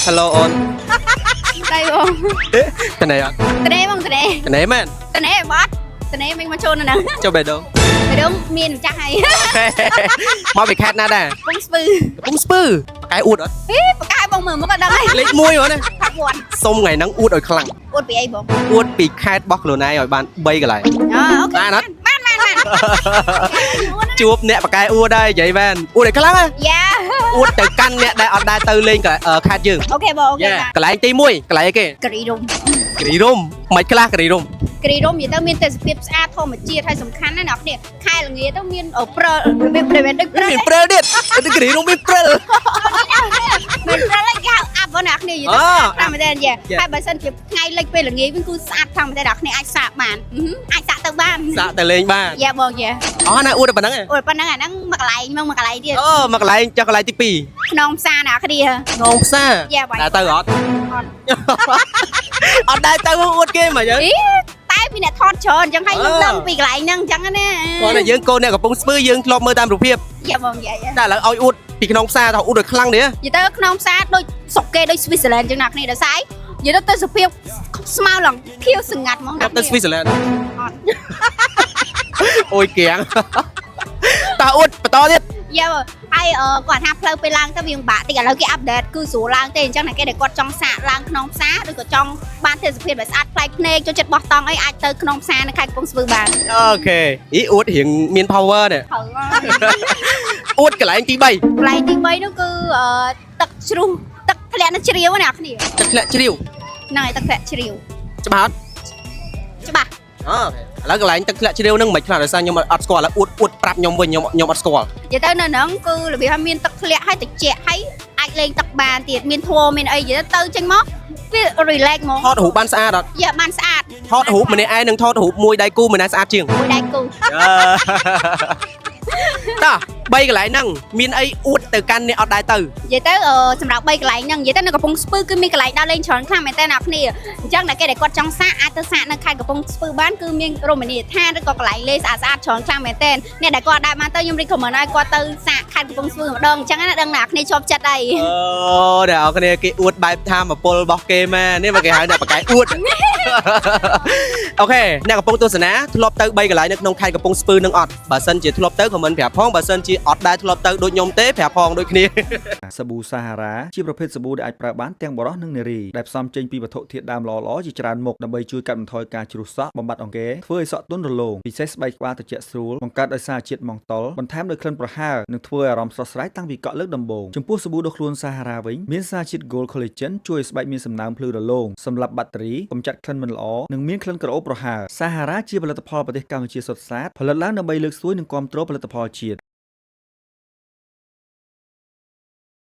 Hello on. Đây không? Cái này ạ. Tên em không tên em? Cái này man. Tên em bớt. Tên em mình mà chôn rồi nè. Cho bé đâu. Mày đúng miền chắc hay. Mau bị khát nè đà. Bông spư. Bông spư. Cái uột đó. Cái bông mừng mới có đăng ấy. Lấy môi rồi nè. Thật buồn. Xong ngày nắng uột ở khăn. Uột bị ai bông? Uột bị khát bóc luôn này rồi bạn bay cái lại. Ok. Nó. Man. Chuột nè và cái uột đây vậy bạn. Uột ở khăn á. Dạ. Uột từ căn nè đã đai từ lên cái khát dương. Ok bố ok. Cái lại tí môi. Cái lại cái. Cà ri rung. Cái rôm. Mày cái lá cái rôm. គ្រីរំនិយាយទៅមានទេសភាពស្អាតធម្មជាតិហើយសំខាន់ណាស់អ្នកនេះខែល្ងាទៅមានព្រើរបៀបដូចព្រើ មានព្រិលទៀតទៅគ្រីរំមានព្រិល មានព្រើហើយគេហៅអាប់បងអ្នកនេះនិយាយទៅតាមមែនទេនិយាយហើយបើសិនជាថ្ងៃលិចពេលល្ងាវិញគឺស្អាតតាមមែនទេអ្នកនេះអាចសាកបានអាចសាកទៅបាន សាកទៅលេងបាន យ៉ាបងយ៉ា អូណាអួតតែប៉ុណ្្នឹងឯង អូប៉ុណ្ណឹងអាហ្នឹងមកកន្លែងមកកន្លែងទៀត អូមកកន្លែងចុះកន្លែងទី ក្នុងផ្សារអ្នកគ្នា 2ក្នុងផ្សារ យ៉ាបង តែទៅអត់អត់ដែរទៅអួតគេមកយើ អីតែពីអ្នកថតច្រើនអញ្ចឹងហើយយើងដឹងពីកន្លែងហ្នឹងអញ្ចឹងណា គាត់តែយើងកូនអ្នកកំពុងស្ពឺយើងធ្លាប់មើលតាមរូបភាព យ៉ាបងយ៉ា តែឥឡូវឲ្យអួតពីក្នុងផ្សារទៅអួតដូចខ្លាំងនេះ និយាយទៅក្នុងផ្សារដូចសុកគេដូច Switzerland អញ្ចឹងអ្នកគ្នាដល់ស្អីនិយាយទៅសភាពស្មៅឡើងខៀវស្ងាត់ហ្មងអ្នក ទៅ Switzerland អូយគៀងតើអួតបន្តទៀត យ៉ាហើយគាត់ថាផ្លូវពេលឡើងទៅវាពិបាកតិចឥឡូវគេអាប់ដេតគឺស្រួលឡើងទេអញ្ចឹងតែគេដែលគាត់ចង់សាកឡើងក្នុងផ្សារឬក៏ចង់បានទេសភាពដែលស្អាតប្លែកភ្នែកចូលចិត្តបោះតង់អីអាចទៅក្នុងផ្សារនៅខេត្តកំពង់ស្ពឺបាន អូខេអ៊ីអួតរៀងមាន power នេះ ហើយ អួតកន្លែងទី3 កន្លែងទី3នោះគឺទឹកជ្រុះទឹកធ្លាក់នៅជ្រាវណាគ្នា ទឹកធ្លាក់ជ្រាវ ហ្នឹងហើយទឹកធ្លាក់ជ្រាវ ច្បាស់អត់ ច្បាស់ អូខេឥឡូវកន្លែងទឹកធ្លាក់ជ្រាវហ្នឹងមិនខ្លះដោយសារខ្ញុំអត់ស្គាល់ឥឡូវអួតប្រាប់ខ្ញុំវិញខ្ញុំអត់ស្គាល់ និយាយទៅនៅហ្នឹងគឺរបៀបថាមានទឹកធ្លាក់ហើយត្រជាក់ហើយអាចលេងទឹកបានទៀតមានធัวមានអីនិយាយទៅចេញមកវា relax ហ្មង ថតរូបបានស្អាតអត់ យ៉ាបានស្អាត ថតរូបម្នាក់ឯងនឹងថតរូបមួយដៃគូម្នាក់ស្អាតជាង មួយដៃគូ តោះ3កន្លែងហ្នឹងមានអីអួតទៅកាន់អ្នកអត់ដែរទៅ និយាយទៅសម្រាប់3កន្លែងហ្នឹងនិយាយទៅនៅកំពង់ស្ពឺគឺមានកន្លែងដើរលេងច្រើនខ្លាំងមែនតើអ្នកគ្នាអញ្ចឹងតែគេដែលគាត់ចង់សាកអាចទៅសាកនៅខេត្តកំពង់ស្ពឺបានគឺមានរមណីយដ្ឋានឬក៏កន្លែងលេងស្អាតច្រើនខ្លាំងមែនតើអ្នកដែលគាត់ដែរបានទៅខ្ញុំ recommend ឲ្យគាត់ទៅសាកខេត្តកំពង់ស្ពឺម្ដងអញ្ចឹងណាដឹងអ្នកគ្នាជាប់ចិត្តហើយ អូអ្នកនរគ្នាគេអួតបែបធម្មពលរបស់គេមែននេះមកគេហៅអ្នកបកកាយអួតអូខេអ្នកកំពុងទស្សនាធ្លាប់ទៅ3កន្លែងនៅក្នុងខេត្តកំពង់ស្ពឺនឹងអត់បើសិនជាធ្លាប់ទៅខមមិនប្រាប់ផងបើសិនជាអត់ដែរធ្លាប់ទៅដូចខ្ញុំទេប្រាប់ផងដូចគ្នា សាប៊ូសាហារ៉ាជាប្រភេទសាប៊ូដែលអាចប្រើបានទាំងបុរសនិងនារីដែលផ្សំចេញពីវត្ថុធាតុដើមល្អៗជាច្រើនមុខដើម្បីជួយកាត់បន្ថយការជ្រុះសក់បំបត្តិអង្គែធ្វើឲ្យសក់ទន់រលោងពិសេសស្បែកក្បាលត្រជាក់ស្រួលបង្កើតដោយសារជាតិម៉ង់តុលបន្ថែមដោយក្លិនប្រហើរនិងធ្វើឲ្យអារម្មណ៍ស្រស់ស្រាយតាំងពីកក់លើកដំបូងចំពោះសាប៊ូដុសខ្លួនសាហារ៉ាវិញមានសារជាតិ Gold Collagen ជួយឲ្យស្បែកមានសំណើមភ្លឺរលោងសម្រាប់បាក់តេរីកម្ចាត់ក្លិនមិនល្អនិងមានក្លិនក្រអូបប្រហើរសាហារ៉ាជាផលិតផលប្រទេសកម្ពុជាសុទ្ធសាធផលិតឡើងដើម្បីលើកស្ទួយនិងគាំទ្រផលិតផលជាតិ